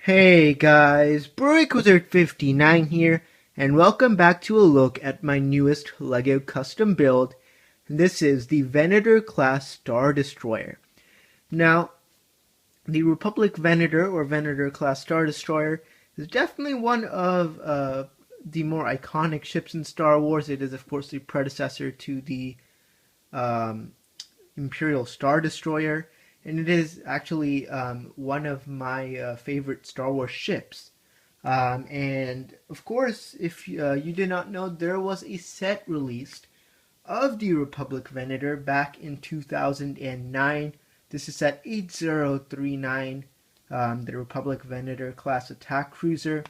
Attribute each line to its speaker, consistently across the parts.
Speaker 1: Hey guys, Wizard59 here, and welcome back to a look at my newest LEGO custom build. This is the Venator-Class Star Destroyer. Now, the Republic Venator or Venator-Class Star Destroyer is definitely one of the more iconic ships in Star Wars. It is, of course, the predecessor to the um, Imperial Star Destroyer, and it is actually one of my favorite Star Wars ships. And of course, if you did not know, there was a set released of the Republic Venator back in 2009. This is set 8039, the Republic Venator class attack cruiser.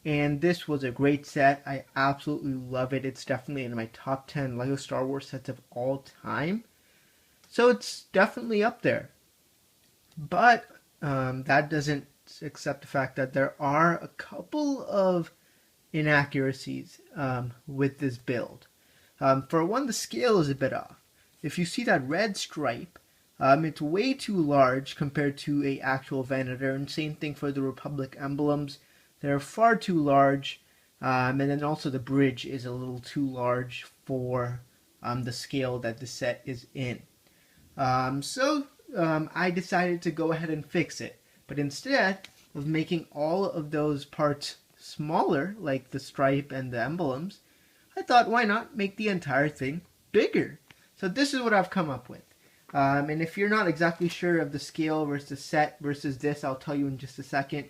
Speaker 1: And this was a great set. I absolutely love it. It's definitely in my top 10 LEGO Star Wars sets of all time. So it's definitely up there. But that doesn't accept the fact that there are a couple of inaccuracies with this build. For one, the scale is a bit off. If you see that red stripe, it's way too large compared to a actual Venator, and same thing for the Republic emblems. They're far too large, and then also the bridge is a little too large for the scale that the set is in. I decided to go ahead and fix it. But instead of making all of those parts smaller, like the stripe and the emblems, I thought, why not make the entire thing bigger? So this is what I've come up with. And if you're not exactly sure of the scale versus set versus this, I'll tell you in just a second.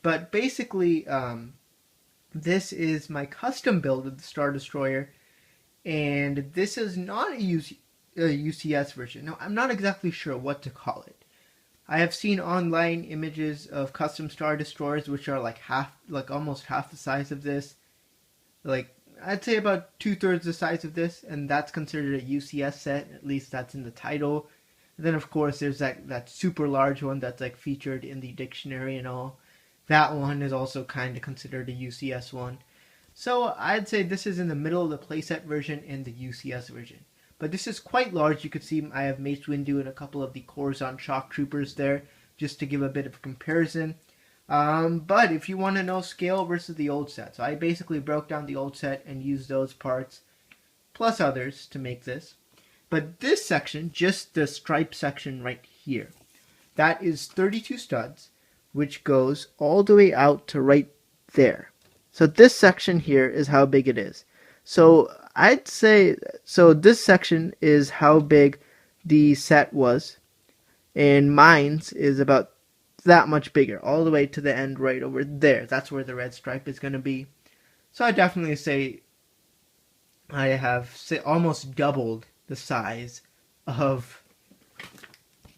Speaker 1: But basically, this is my custom build of the Star Destroyer. And this is not a UCS version. Now, I'm not exactly sure what to call it. I have seen online images of custom Star Destroyers which are like almost half the size of this. Like, I'd say about 2/3 the size of this, and that's considered a UCS set. At least that's in the title. And then, of course, there's that super large one that's like featured in the dictionary and all. That one is also kind of considered a UCS one. So I'd say this is in the middle of the playset version and the UCS version. But this is quite large. You could see I have Mace Windu and a couple of the Coruscant Shock Troopers there, just to give a bit of a comparison. But if you want to know scale versus the old set, so I basically broke down the old set and used those parts, plus others, to make this. But this section, just the stripe section right here, that is 32 studs, which goes all the way out to right there. So this section here is how big it is. So I'd say, so this section is how big the set was, and mine's is about that much bigger, all the way to the end right over there. That's where the red stripe is going to be. So I definitely say I have almost doubled the size of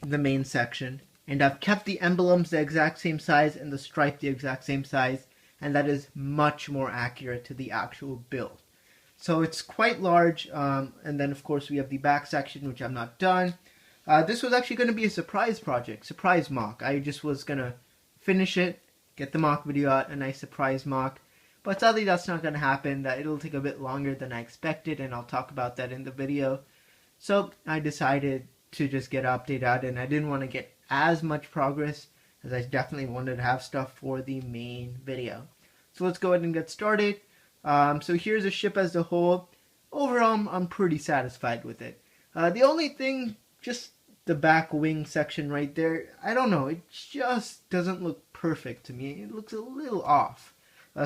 Speaker 1: the main section, and I've kept the emblems the exact same size and the stripe the exact same size, and that is much more accurate to the actual build. So it's quite large, and then of course we have the back section, which I'm not done. This was actually going to be a surprise project, surprise mock. I just was going to finish it, get the mock video out, a nice surprise mock. But sadly that's not going to happen. It'll take a bit longer than I expected, and I'll talk about that in the video. So I decided to just get an update out, and I didn't want to get as much progress as I definitely wanted to have stuff for the main video. So let's go ahead and get started. So here's the ship as a whole. Overall, I'm pretty satisfied with it. The only thing, just the back wing section right there, I don't know, it just doesn't look perfect to me. It looks a little off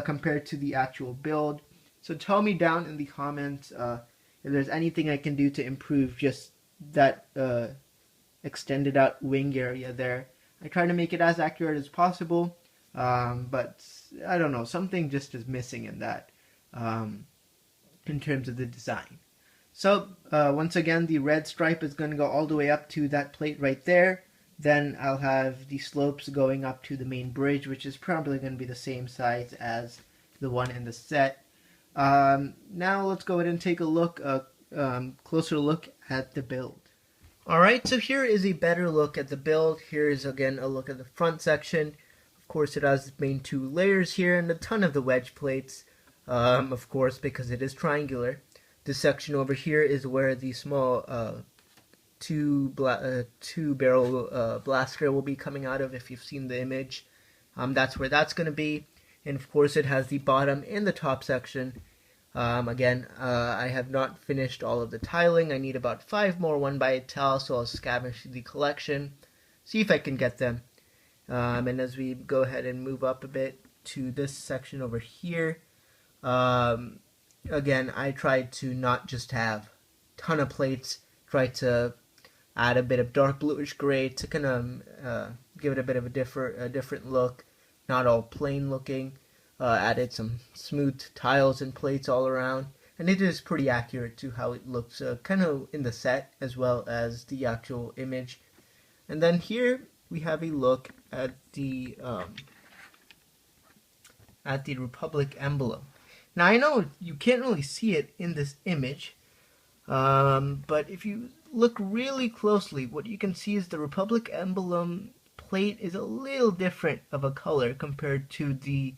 Speaker 1: compared to the actual build. So tell me down in the comments if there's anything I can do to improve just that extended out wing area there. I try to make it as accurate as possible, but I don't know, something just is missing in that. In terms of the design. So once again, the red stripe is going to go all the way up to that plate right there. Then I'll have the slopes going up to the main bridge, which is probably going to be the same size as the one in the set. Now let's go ahead and take a look, closer look at the build. Alright, so here is a better look at the build. Here is again a look at the front section. Of course it has the main two layers here and a ton of the wedge plates. Of course, because it is triangular. This section over here is where the small two-barrel blaster will be coming out of, if you've seen the image. That's where that's going to be. And of course it has the bottom and the top section. Again, I have not finished all of the tiling. I need about 5 more 1x8 tiles, so I'll scavenge the collection, see if I can get them. And as we go ahead and move up a bit to this section over here, again, I tried to not just have a ton of plates, tried to add a bit of dark bluish gray to kind of give it a bit of a different look, not all plain looking. Added some smooth tiles and plates all around, and it is pretty accurate to how it looks kind of in the set as well as the actual image. And then here we have a look at the Republic emblem. Now I know you can't really see it in this image, but if you look really closely, what you can see is the Republic emblem plate is a little different of a color compared to the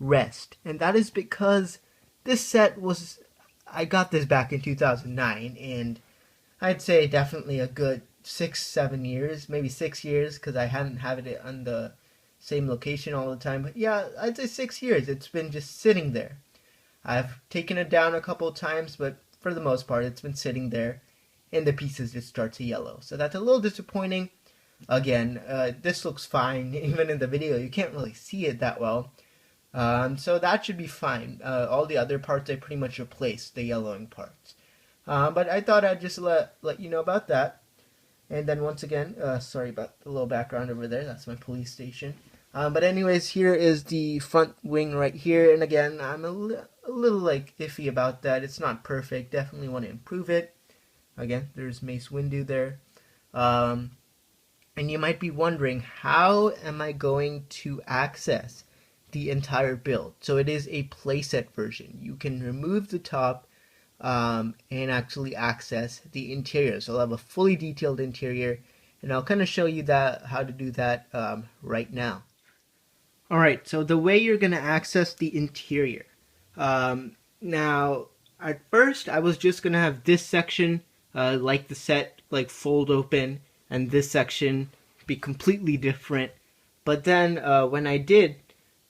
Speaker 1: rest, and that is because this set was, I got this back in 2009, and I'd say definitely a good 6-7 years, maybe 6 years, because I hadn't had it on the same location all the time. But yeah, I'd say 6 years. It's been just sitting there. I've taken it down a couple of times, but for the most part it's been sitting there, and the pieces just start to yellow, so that's a little disappointing. Again, this looks fine. Even in the video you can't really see it that well. So that should be fine. All the other parts I pretty much replaced, the yellowing parts. But I thought I'd just let you know about that. And then once again, sorry about the little background over there. That's my police station. But anyways, here is the front wing right here. And again, I'm a little like iffy about that. It's not perfect. Definitely want to improve it. Again, there's Mace Windu there. And you might be wondering, how am I going to access the entire build? So it is a playset version. You can remove the top and actually access the interior. So I'll have a fully detailed interior, and I'll kind of show you how to do that right now. Alright, so the way you're going to access the interior. Now, at first I was just going to have this section, like the set, like fold open, and this section be completely different. But then when I did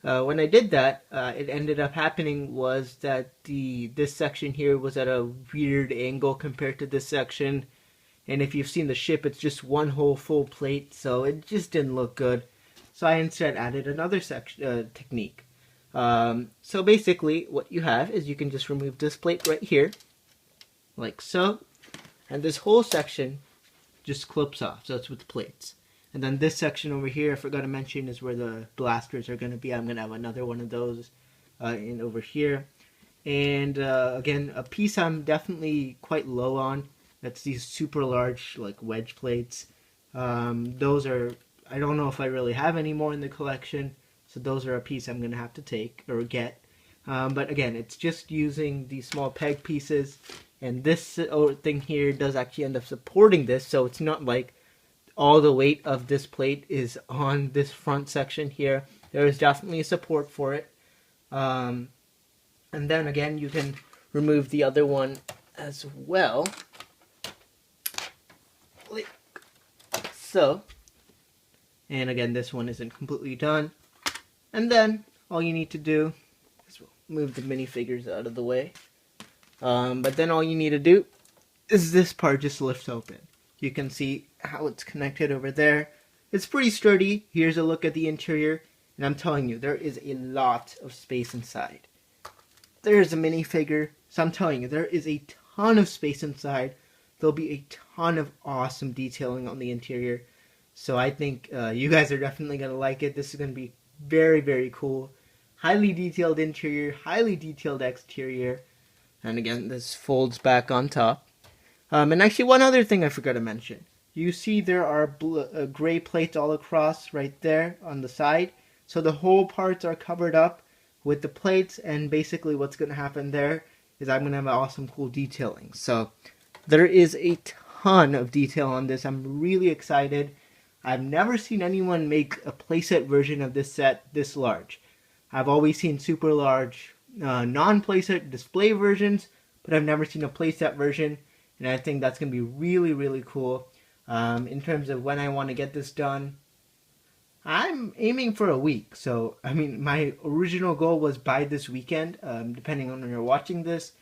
Speaker 1: that, it ended up happening was that this section here was at a weird angle compared to this section, and if you've seen the ship, it's just one whole full plate, so it just didn't look good. So I instead added another section technique. So basically, what you have is you can just remove this plate right here, like so, and this whole section just clips off. So it's with the plates. And then this section over here, I forgot to mention, is where the blasters are going to be. I'm going to have another one of those in over here. And again, a piece I'm definitely quite low on. That's these super large like wedge plates. Those are, I don't know if I really have any more in the collection. So those are a piece I'm going to have to take or get. But again, it's just using these small peg pieces. And this thing here does actually end up supporting this. So it's not like all the weight of this plate is on this front section here. There is definitely a support for it. And then again, you can remove the other one as well. Like so. And again, this one isn't completely done. And then all you need to do is move the minifigures out of the way. But then all you need to do is this part just lifts open. You can see how it's connected over there. It's pretty sturdy. Here's a look at the interior, and I'm telling you, there is a lot of space inside. There's a minifigure, so I'm telling you, there is a ton of space inside. There'll be a ton of awesome detailing on the interior. So I think you guys are definitely going to like it. This is going to be very, very cool. Highly detailed interior, highly detailed exterior. And again, this folds back on top. And actually, one other thing I forgot to mention. You see there are gray plates all across right there on the side. So the whole parts are covered up with the plates. And basically what's going to happen there is I'm going to have awesome, cool detailing. So there is a ton of detail on this. I'm really excited. I've never seen anyone make a playset version of this set this large. I've always seen super large non-playset display versions, but I've never seen a playset version. And I think that's going to be really, really cool. In terms of when I want to get this done, I'm aiming for a week. So, I mean, my original goal was by this weekend, depending on when you're watching this.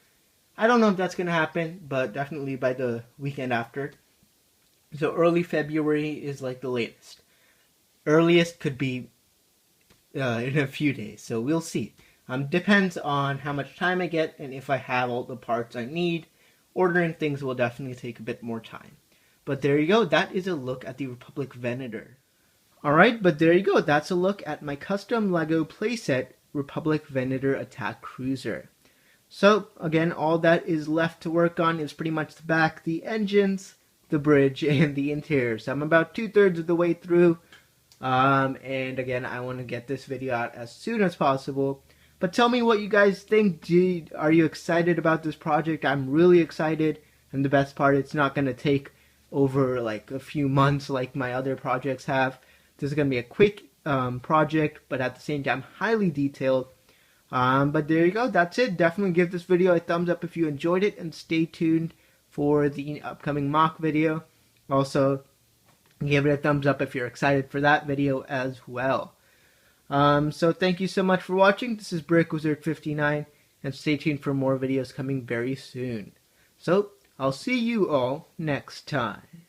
Speaker 1: I don't know if that's going to happen, but definitely by the weekend after. So early February is like the latest. Earliest could be in a few days, so we'll see. Depends on how much time I get and if I have all the parts I need. Ordering things will definitely take a bit more time. But there you go, that is a look at the Republic Venator. Alright, but there you go, that's a look at my custom LEGO playset, Republic Venator Attack Cruiser. So, again, all that is left to work on is pretty much the back, the engines, the bridge, and the interior. So I'm about 2/3 of the way through. And again, I want to get this video out as soon as possible. But tell me what you guys think. Are you excited about this project? I'm really excited. And the best part, it's not going to take over like a few months like my other projects have. This is going to be a quick project, but at the same time, highly detailed. But there you go, that's it. Definitely give this video a thumbs up if you enjoyed it, and stay tuned for the upcoming mock video. Also, give it a thumbs up if you're excited for that video as well. So thank you so much for watching. This is BrickWizard59, and stay tuned for more videos coming very soon. So, I'll see you all next time.